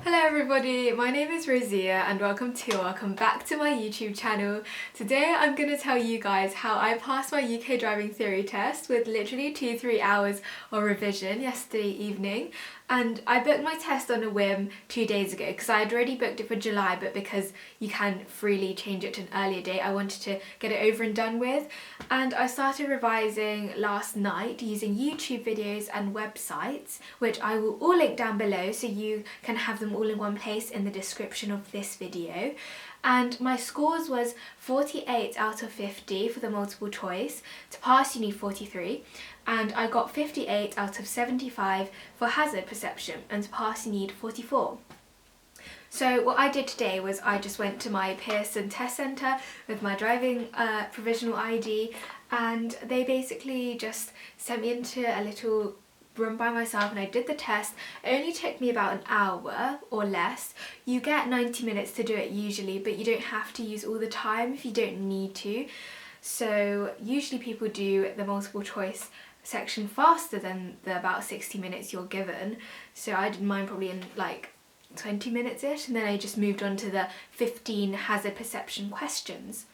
Hello everybody, my name is Rosia and welcome back to my YouTube channel. Today I'm going to tell you guys how I passed my UK driving theory test with literally 2-3 hours of revision yesterday evening. And I booked my test on a whim 2 days ago because I had already booked it for July, but because you can freely change it to an earlier date, I wanted to get it over and done with. And I started revising last night using YouTube videos and websites, which I will all link down below so you can have them all in one place in the description of this video. And my scores was 48 out of 50 for the multiple choice. To pass you need 43, and I got 58 out of 75 for hazard perception, and to pass you need 44. So what I did today was I just went to my Pearson test centre with my driving provisional ID, and they basically just sent me into a little room by myself and I did the test. It only took me about an hour or less. You get 90 minutes to do it usually, but you don't have to use all the time if you don't need to. So usually people do the multiple choice section faster than the about 60 minutes you're given. So I did mine probably in like 20 minutes-ish, and then I just moved on to the 15 hazard perception questions.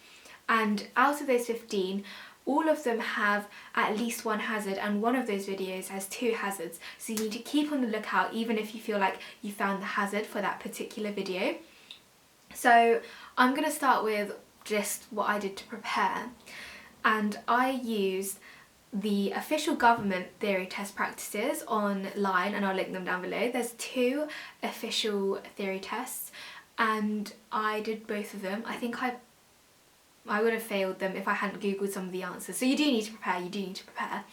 And out of those 15, all of them have at least one hazard, and one of those videos has 2 hazards. So you need to keep on the lookout even if you feel like you found the hazard for that particular video. So I'm going to start with just what I did to prepare. And I used the official government theory test practices online, and I'll link them down below. There's 2 official theory tests and I did both of them. I think I would have failed them if I hadn't googled some of the answers. So you do need to prepare,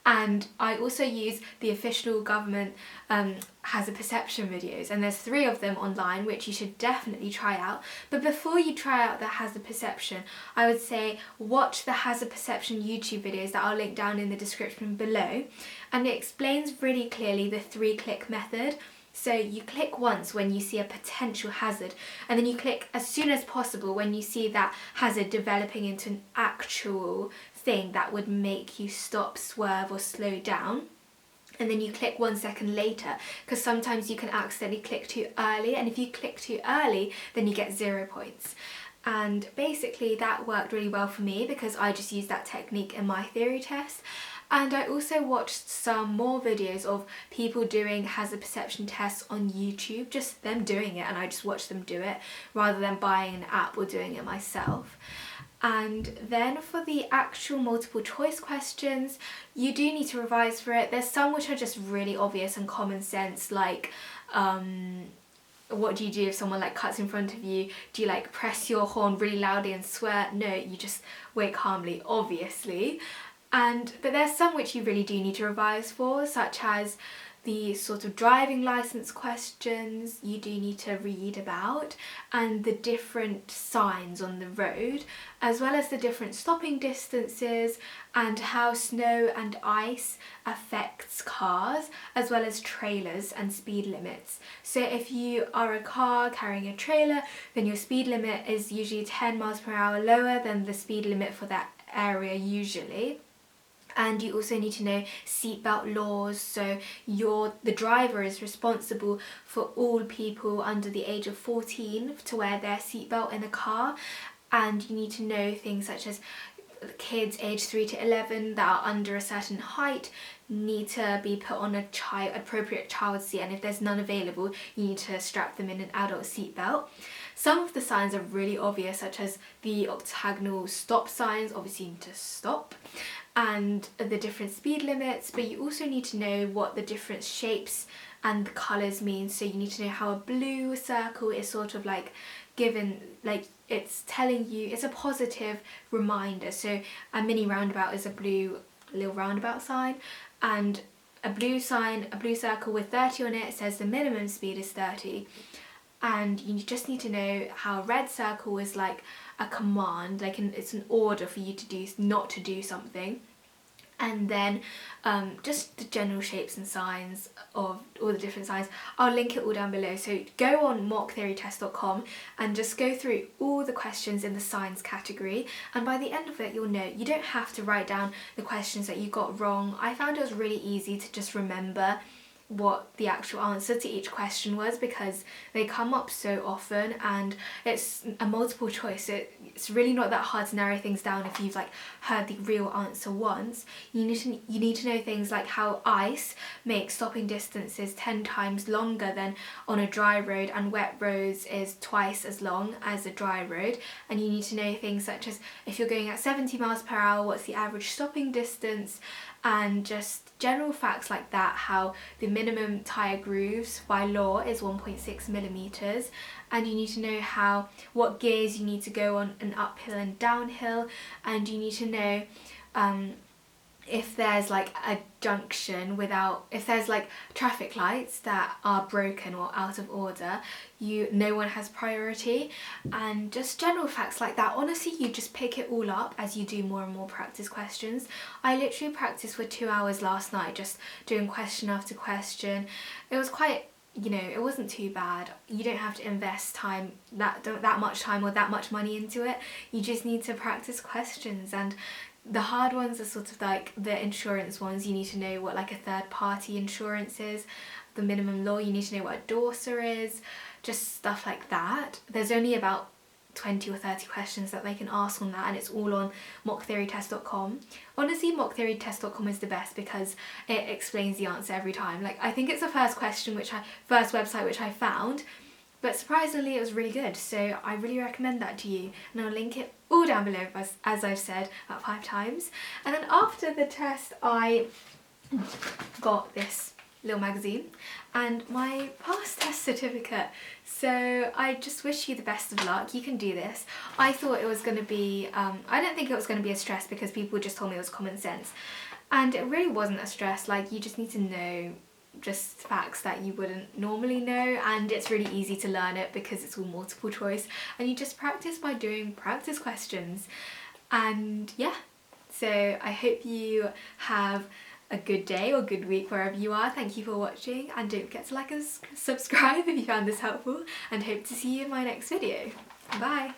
And I also use the official government hazard perception videos, and there's 3 of them online which you should definitely try out. But before you try out the hazard perception, I would say watch the hazard perception YouTube videos that I'll link down in the description below, and it explains really clearly the 3-click method. So you click once when you see a potential hazard, and then you click as soon as possible when you see that hazard developing into an actual thing that would make you stop, swerve or slow down. And then you click 1 second later, because sometimes you can accidentally click too early, and if you click too early then you get 0 points. And basically that worked really well for me because I just used that technique in my theory test. And I also watched some more videos of people doing hazard perception tests on YouTube, just them doing it, and I just watched them do it rather than buying an app or doing it myself. And then for the actual multiple choice questions, you do need to revise for it. There's some which are just really obvious and common sense, like what do you do if someone like cuts in front of you? Do you like press your horn really loudly and swear? No, you just wait calmly, obviously. But there's some which you really do need to revise for, such as the sort of driving license questions you do need to read about, and the different signs on the road, as well as the different stopping distances and how snow and ice affects cars, as well as trailers and speed limits. So if you are a car carrying a trailer, then your speed limit is usually 10 miles per hour lower than the speed limit for that area usually. And you also need to know seatbelt laws, so the driver is responsible for all people under the age of 14 to wear their seatbelt in a car, and you need to know things such as kids aged 3 to 11 that are under a certain height need to be put on a appropriate child seat, and if there's none available you need to strap them in an adult seatbelt. Some of the signs are really obvious, such as the octagonal stop signs, obviously you need to stop, and the different speed limits, but you also need to know what the different shapes and the colours mean. So you need to know how a blue circle is sort of like given, like it's telling you, it's a positive reminder. So a mini roundabout is a blue little roundabout sign, and a blue sign, a blue circle with 30 on it says the minimum speed is 30. And you just need to know how a red circle is like a command, like it's an order for you to do, not to do something. And then just the general shapes and signs of all the different signs. I'll link it all down below. So go on mocktheorytest.com and just go through all the questions in the signs category, and by the end of it you'll know. You don't have to write down the questions that you got wrong. I found it was really easy to just remember what the actual answer to each question was, because they come up so often and it's a multiple choice. It's really not that hard to narrow things down if you've like heard the real answer once. You need to know things like how ice makes stopping distances 10 times longer than on a dry road, and wet roads is twice as long as a dry road. And you need to know things such as if you're going at 70 miles per hour, what's the average stopping distance, and just general facts like that, how the minimum tyre grooves by law is 1.6 millimeters, and you need to know what gears you need to go on an uphill and downhill, and you need to know if there's like a junction if there's like traffic lights that are broken or out of order, no one has priority, and just general facts like that. Honestly, you just pick it all up as you do more and more practice questions. I literally practiced for 2 hours last night, just doing question after question. It was quite, it wasn't too bad. You don't have to invest that much time or that much money into it. You just need to practice questions, and the hard ones are sort of like the insurance ones. You need to know what like a third party insurance is, the minimum law, you need to know what a dorser is, just stuff like that. There's only about 20 or 30 questions that they can ask on that, and it's all on mocktheorytest.com. Honestly, mocktheorytest.com is the best because it explains the answer every time. Like, I think it's the first website which I found, but surprisingly it was really good, so I really recommend that to you, and I'll link it all down below as I've said about 5 times. And then after the test I got this little magazine and my past test certificate, so I just wish you the best of luck. You can do this. I thought it was going to be, I don't think it was going to be a stress because people just told me it was common sense, and it really wasn't a stress. Like, you just need to know just facts that you wouldn't normally know, and it's really easy to learn it because it's all multiple choice, and you just practice by doing practice questions. And yeah, so I hope you have a good day or good week wherever you are. Thank you for watching, and don't forget to like and subscribe if you found this helpful, and hope to see you in my next video. Bye!